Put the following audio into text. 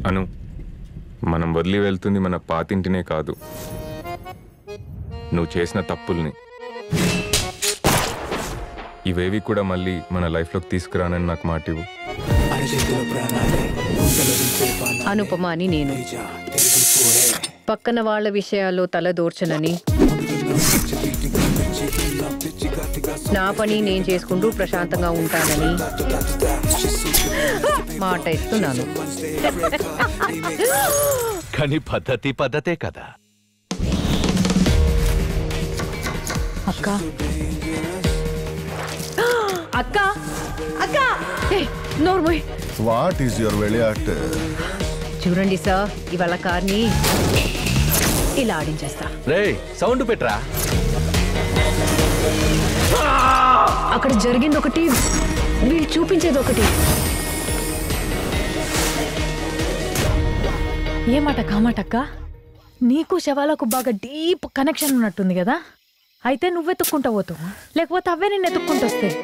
అను, మనం వదిలి వెళ్తుంది మన పాతింటినే కాదు, నువ్వు చేసిన తప్పుల్ని. ఇవేవి కూడా మళ్ళీ మన లైఫ్లోకి తీసుకురానని నాకు మాట ఇవ్వు. అనుపమ అని నేను పక్కన వాళ్ళ విషయాల్లో తలదూర్చనని, నా పని నేను చేసుకుంటూ ప్రశాంతంగా ఉంటానని మాట ఇస్తున్నాను. కానీ పద్ధతే కదా. అక్క అక్క అక్క నోర్మోయ్. వాట్ ఈస్ యువర్ వెలియాట్? చూడండి సార్, ఇవాళ కార్ని ఇలా ఆడించేస్తా. రేయ్ సౌండ్ పెట్టరా. అక్కడ జరిగింది ఒకటి, వీళ్ళు చూపించేది ఒకటి. ఏమాట కామాటక్క, నీకు శవాలకు బాగా డీప్ కనెక్షన్ ఉన్నట్టుంది కదా. అయితే నువ్వెత్తుక్కుంటా పోతావు, లేకపోతే అవే నేను ఎత్తుక్కుంటూ వస్తాయి.